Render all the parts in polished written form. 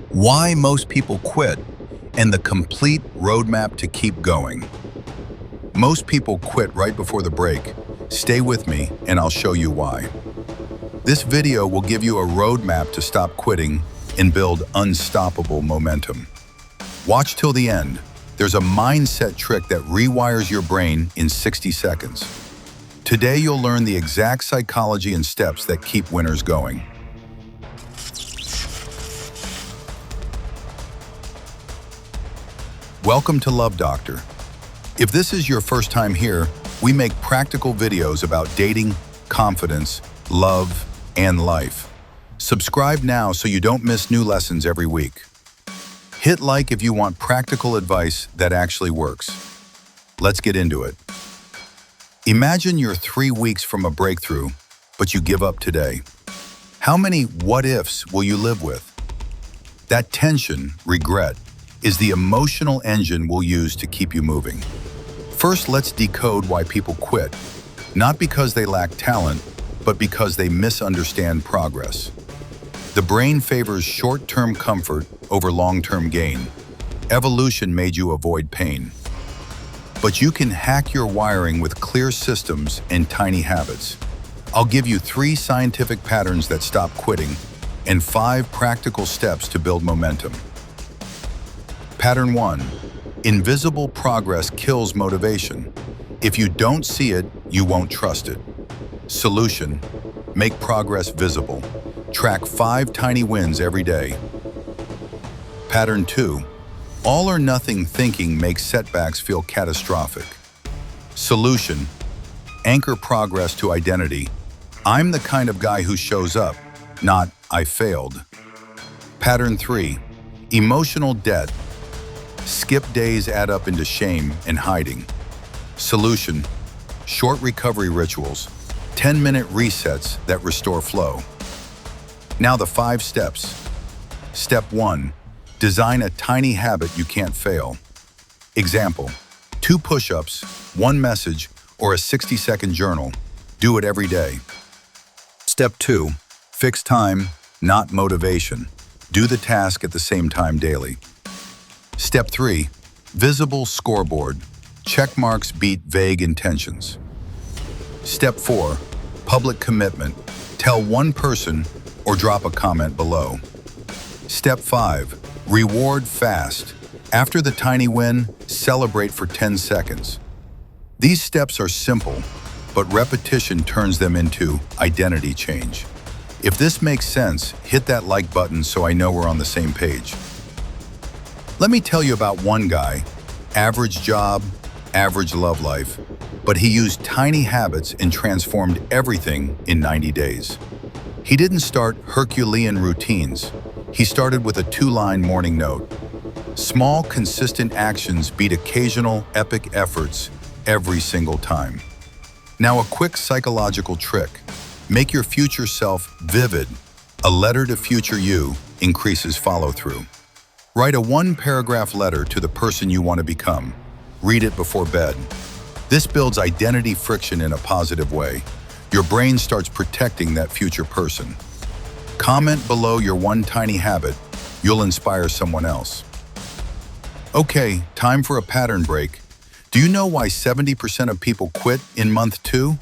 Why most people quit, and the complete roadmap to keep going. Most people quit right before the break. Stay with me and I'll show you why. This video will give you a roadmap to stop quitting and build unstoppable momentum. Watch till the end. There's a mindset trick that rewires your brain in 60 seconds. Today you'll learn the exact psychology and steps that keep winners going. Welcome to Love Doctor. If this is your first time here, we make practical videos about dating, confidence, love, and life. Subscribe now so you don't miss new lessons every week. Hit like if you want practical advice that actually works. Let's get into it. Imagine you're 3 weeks from a breakthrough, but you give up today. How many what-ifs will you live with? That tension, regret, is the emotional engine we'll use to keep you moving. First, let's decode why people quit. Not because they lack talent, but because they misunderstand progress. The brain favors short-term comfort over long-term gain. Evolution made you avoid pain. But you can hack your wiring with clear systems and tiny habits. I'll give you 3 scientific patterns that stop quitting and 5 practical steps to build momentum. Pattern 1. Invisible progress kills motivation. If you don't see it, you won't trust it. Solution. Make progress visible. Track 5 tiny wins every day. Pattern 2. All or nothing thinking makes setbacks feel catastrophic. Solution. Anchor progress to identity. I'm the kind of guy who shows up, not I failed. Pattern 3. Emotional debt. Skip days add up into shame and hiding. Solution. Short recovery rituals. 10-minute resets that restore flow. Now the 5 steps. Step 1. Design a tiny habit you can't fail. Example, 2 push-ups, 1 message, or a 60-second journal. Do it every day. Step 2. Fix time, not motivation. Do the task at the same time daily. Step 3. Visible scoreboard. Check marks beat vague intentions. Step 4. Public commitment. Tell 1 person or drop a comment below. Step 5. Reward fast. After the tiny win, celebrate for 10 seconds. These steps are simple, but repetition turns them into identity change. If this makes sense, hit that like button so I know we're on the same page. Let me tell you about one guy, average job, average love life, but he used tiny habits and transformed everything in 90 days. He didn't start Herculean routines. He started with a 2-line morning note. Small, consistent actions beat occasional, epic efforts every single time. Now a quick psychological trick. Make your future self vivid. A letter to future you increases follow-through. Write a 1-paragraph letter to the person you want to become. Read it before bed. This builds identity friction in a positive way. Your brain starts protecting that future person. Comment below your 1 tiny habit. You'll inspire someone else. Okay, time for a pattern break. Do you know why 70% of people quit in month 2?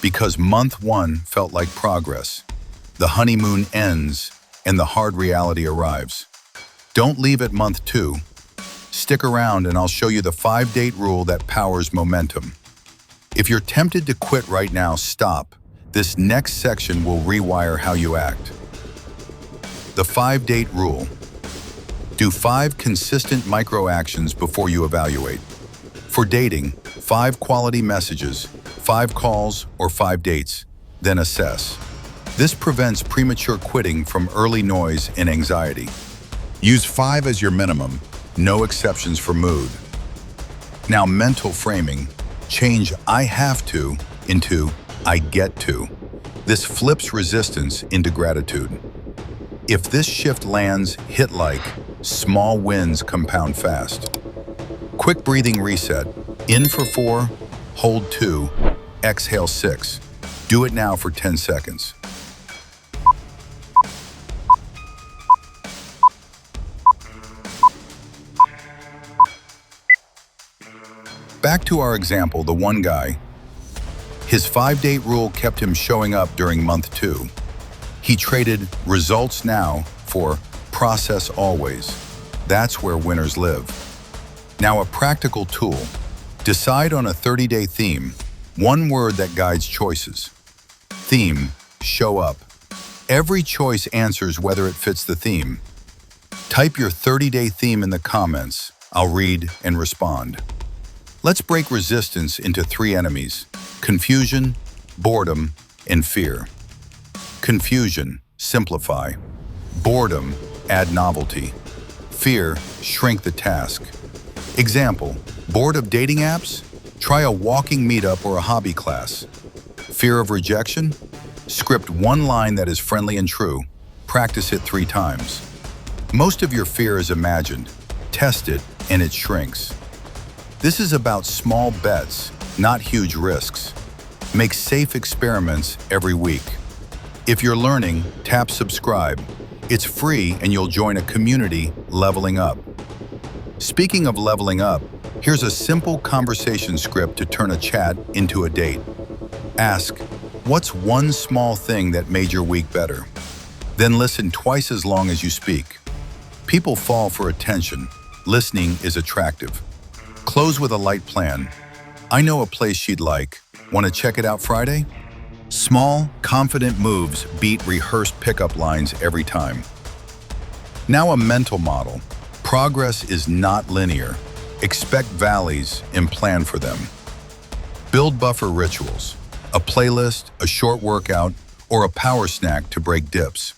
Because month 1 felt like progress. The honeymoon ends and the hard reality arrives. Don't leave at month 2. Stick around and I'll show you the 5-date rule that powers momentum. If you're tempted to quit right now, stop. This next section will rewire how you act. The 5-date rule. Do 5 consistent micro-actions before you evaluate. For dating, 5 quality messages, 5 calls, or 5 dates, then assess. This prevents premature quitting from early noise and anxiety. Use 5 as your minimum, no exceptions for mood. Now mental framing. Change I have to into I get to. This flips resistance into gratitude. If this shift lands, hit like. Small wins compound fast. Quick breathing reset. In for 4, hold 2, exhale 6. Do it now for 10 seconds. Back to our example, the one guy. His 5-date rule kept him showing up during month 2. He traded results now for process always. That's where winners live. Now, a practical tool. Decide on a 30-day theme, one word that guides choices. Theme, show up. Every choice answers whether it fits the theme. Type your 30-day theme in the comments. I'll read and respond. Let's break resistance into 3 enemies: confusion, boredom, and fear. Confusion, simplify. Boredom, add novelty. Fear, shrink the task. Example, bored of dating apps? Try a walking meetup or a hobby class. Fear of rejection? Script one line that is friendly and true. Practice it 3 times. Most of your fear is imagined. Test it, and it shrinks. This is about small bets, not huge risks. Make safe experiments every week. If you're learning, tap subscribe. It's free and you'll join a community leveling up. Speaking of leveling up, here's a simple conversation script to turn a chat into a date. Ask, what's one small thing that made your week better? Then listen twice as long as you speak. People fall for attention. Listening is attractive. Close with a light plan. I know a place she'd like. Want to check it out Friday? Small, confident moves beat rehearsed pickup lines every time. Now a mental model. Progress is not linear. Expect valleys and plan for them. Build buffer rituals. A playlist, a short workout, or a power snack to break dips.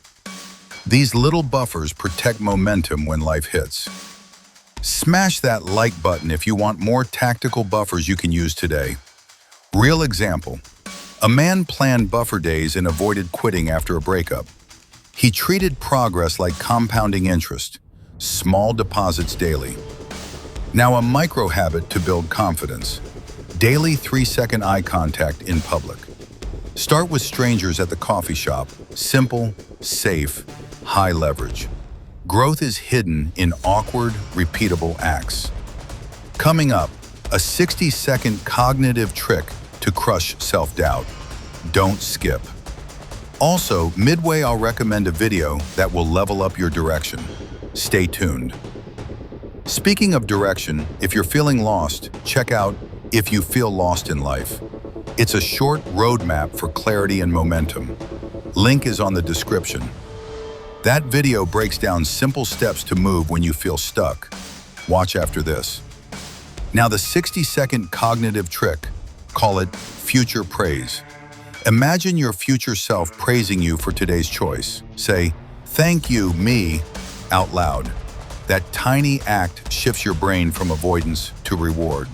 These little buffers protect momentum when life hits. Smash that like button if you want more tactical buffers you can use today. Real example. A man planned buffer days and avoided quitting after a breakup. He treated progress like compounding interest, small deposits daily. Now a micro habit to build confidence. Daily 3-second eye contact in public. Start with strangers at the coffee shop. Simple, safe, high leverage. Growth is hidden in awkward, repeatable acts. Coming up, a 60-second cognitive trick to crush self-doubt. Don't skip. Also, midway I'll recommend a video that will level up your direction. Stay tuned. Speaking of direction, if you're feeling lost, check out If You Feel Lost in Life. It's a short roadmap for clarity and momentum. Link is on the description. That video breaks down simple steps to move when you feel stuck. Watch after this. Now the 60-second cognitive trick, call it future praise. Imagine your future self praising you for today's choice. Say, "Thank you, me," out loud. That tiny act shifts your brain from avoidance to reward.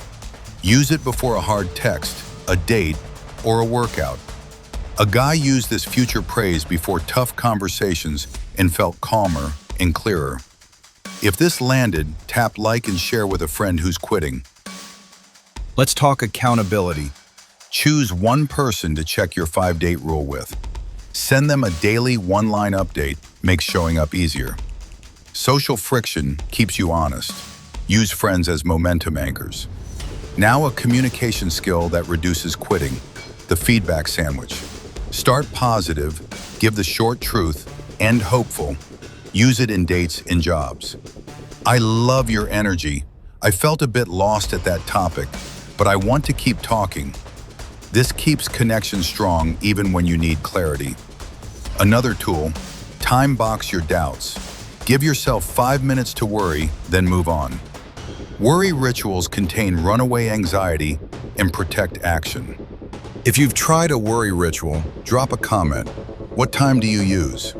Use it before a hard text, a date, or a workout. A guy used this future praise before tough conversations and felt calmer and clearer. If this landed, tap like and share with a friend who's quitting. Let's talk accountability. Choose one person to check your 5-date rule with. Send them a daily 1-line update, makes showing up easier. Social friction keeps you honest. Use friends as momentum anchors. Now a communication skill that reduces quitting, the feedback sandwich. Start positive, give the short truth, end hopeful. Use it in dates and jobs. I love your energy. I felt a bit lost at that topic, but I want to keep talking. This keeps connection strong even when you need clarity. Another tool, time box your doubts. Give yourself 5 minutes to worry, then move on. Worry rituals contain runaway anxiety and protect action. If you've tried a worry ritual, drop a comment. What time do you use?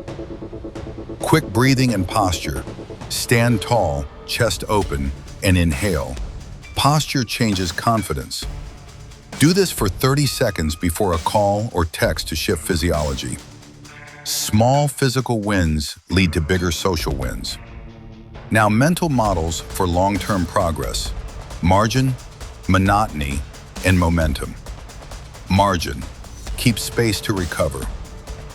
Quick breathing and posture. Stand tall, chest open, and inhale. Posture changes confidence. Do this for 30 seconds before a call or text to shift physiology. Small physical wins lead to bigger social wins. Now, mental models for long-term progress. Margin, monotony, and momentum. Margin, keep space to recover.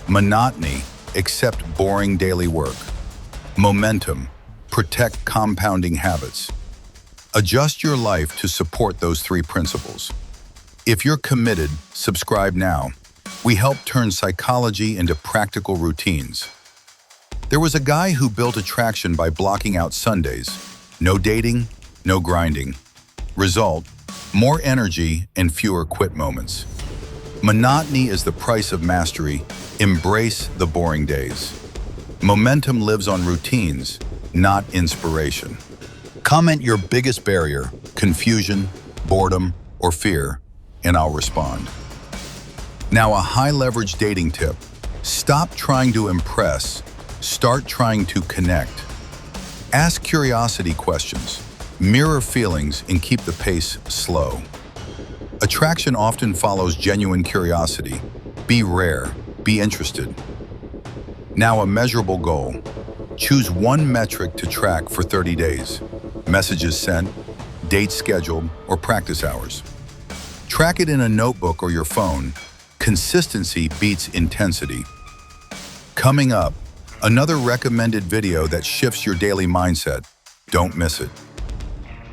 Monotony, accept boring daily work. Momentum, protect compounding habits. Adjust your life to support those three principles. If you're committed, subscribe now. We help turn psychology into practical routines. There was a guy who built attraction by blocking out Sundays. No dating, no grinding. Result, more energy and fewer quit moments. Monotony is the price of mastery. Embrace the boring days. Momentum lives on routines, not inspiration. Comment your biggest barrier, confusion, boredom, or fear, and I'll respond. Now, a high-leverage dating tip. Stop trying to impress. Start trying to connect. Ask curiosity questions. Mirror feelings and keep the pace slow. Attraction often follows genuine curiosity. Be rare. Be interested. Now, a measurable goal. Choose one metric to track for 30 days. Messages sent, dates scheduled, or practice hours. Track it in a notebook or your phone. Consistency beats intensity. Coming up, another recommended video that shifts your daily mindset. Don't miss it.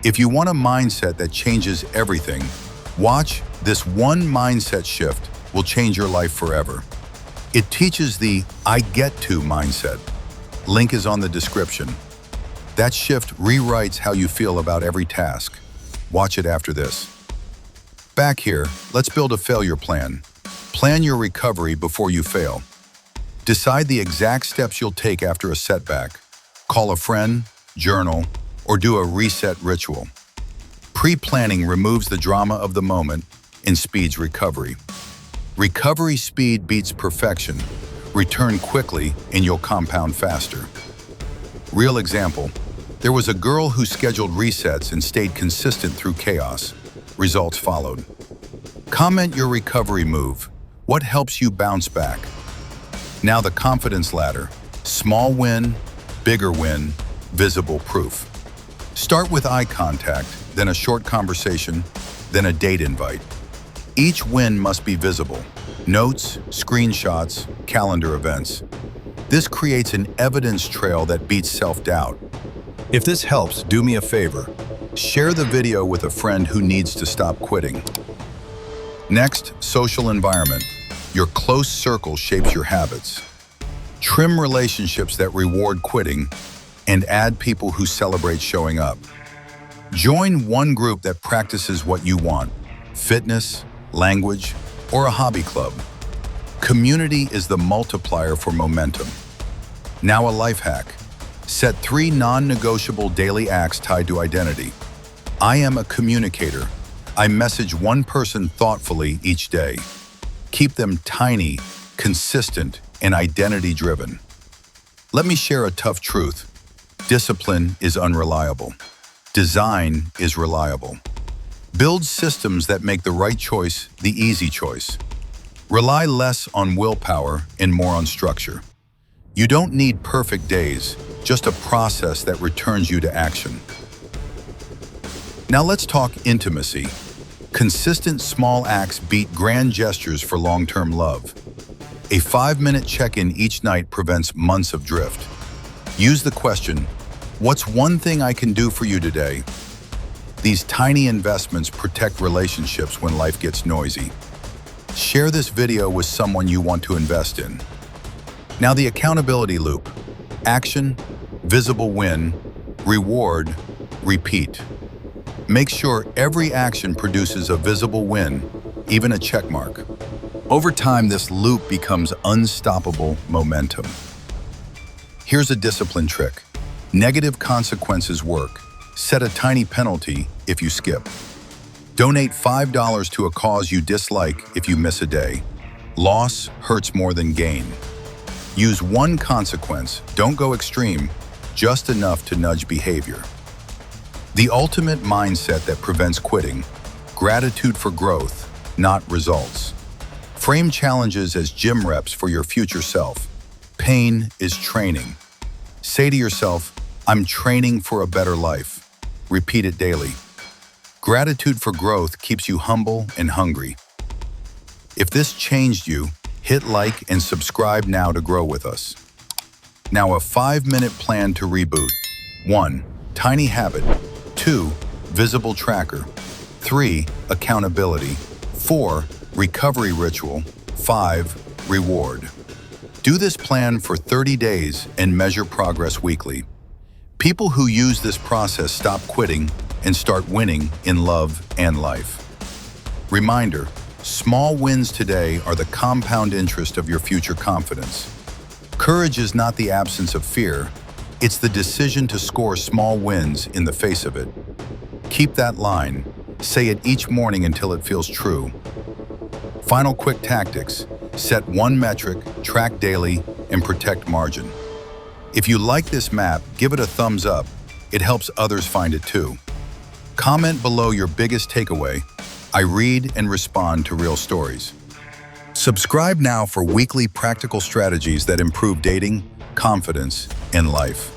If you want a mindset that changes everything, watch this one mindset shift will change your life forever. It teaches the I get to mindset. Link is on the description. That shift rewrites how you feel about every task. Watch it after this. Back here, let's build a failure plan. Plan your recovery before you fail. Decide the exact steps you'll take after a setback. Call a friend, journal, or do a reset ritual. Pre-planning removes the drama of the moment and speeds recovery. Recovery speed beats perfection. Return quickly and you'll compound faster. Real example. There was a girl who scheduled resets and stayed consistent through chaos. Results followed. Comment your recovery move. What helps you bounce back? Now the confidence ladder. Small win, bigger win, visible proof. Start with eye contact, then a short conversation, then a date invite. Each win must be visible. Notes, screenshots, calendar events. This creates an evidence trail that beats self-doubt. If this helps, do me a favor. Share the video with a friend who needs to stop quitting. Next, social environment. Your close circle shapes your habits. Trim relationships that reward quitting and add people who celebrate showing up. Join one group that practices what you want: fitness, language, or a hobby club. Community is the multiplier for momentum. Now a life hack. Set 3 non-negotiable daily acts tied to identity. I am a communicator. I message one person thoughtfully each day. Keep them tiny, consistent, and identity-driven. Let me share a tough truth. Discipline is unreliable. Design is reliable. Build systems that make the right choice the easy choice. Rely less on willpower and more on structure. You don't need perfect days, just a process that returns you to action. Now let's talk intimacy. Consistent small acts beat grand gestures for long-term love. A 5-minute check-in each night prevents months of drift. Use the question, what's one thing I can do for you today? These tiny investments protect relationships when life gets noisy. Share this video with someone you want to invest in. Now the accountability loop. Action, visible win, reward, repeat. Make sure every action produces a visible win, even a check mark. Over time, this loop becomes unstoppable momentum. Here's a discipline trick. Negative consequences work. Set a tiny penalty if you skip. Donate $5 to a cause you dislike if you miss a day. Loss hurts more than gain. Use one consequence, don't go extreme, just enough to nudge behavior. The ultimate mindset that prevents quitting, gratitude for growth, not results. Frame challenges as gym reps for your future self. Pain is training. Say to yourself, I'm training for a better life. Repeat it daily. Gratitude for growth keeps you humble and hungry. If this changed you, hit like and subscribe now to grow with us. Now a 5-minute plan to reboot. 1. Tiny habit. 2. visible tracker. 3. Accountability. 4. Recovery ritual. 5. Reward. Do this plan for 30 days and measure progress weekly. People who use this process stop quitting and start winning in love and life. Reminder, small wins today are the compound interest of your future confidence. Courage is not the absence of fear, it's the decision to score small wins in the face of it. Keep that line. Say it each morning until it feels true. Final quick tactics. Set one metric, track daily, and protect margin. If you like this map, give it a thumbs up. It helps others find it too. Comment below your biggest takeaway. I read and respond to real stories. Subscribe now for weekly practical strategies that improve dating, confidence, and life.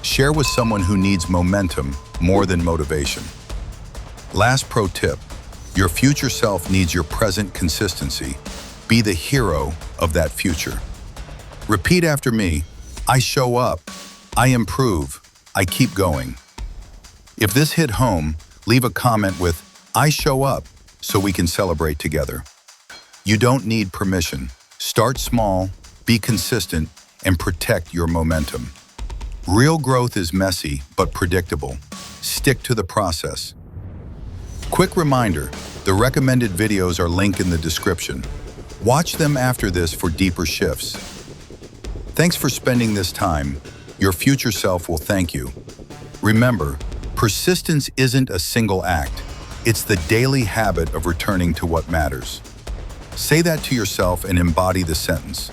Share with someone who needs momentum more than motivation. Last pro tip, your future self needs your present consistency. Be the hero of that future. Repeat after me, I show up, I improve, I keep going. If this hit home, leave a comment with, I show up, so we can celebrate together. You don't need permission. Start small, be consistent, and protect your momentum. Real growth is messy, but predictable. Stick to the process. Quick reminder, the recommended videos are linked in the description. Watch them after this for deeper shifts. Thanks for spending this time. Your future self will thank you. Remember, persistence isn't a single act. It's the daily habit of returning to what matters. Say that to yourself and embody the sentence.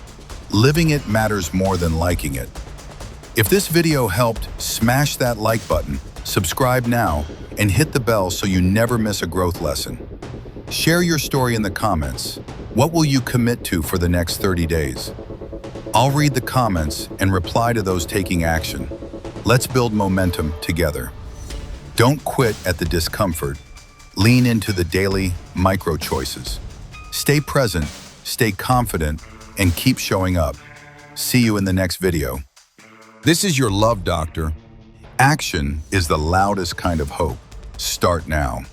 Living it matters more than liking it. If this video helped, smash that like button, subscribe now, and hit the bell so you never miss a growth lesson. Share your story in the comments. What will you commit to for the next 30 days? I'll read the comments and reply to those taking action. Let's build momentum together. Don't quit at the discomfort. Lean into the daily micro choices. Stay present, stay confident, and keep showing up. See you in the next video. This is your love doctor. Action is the loudest kind of hope. Start now.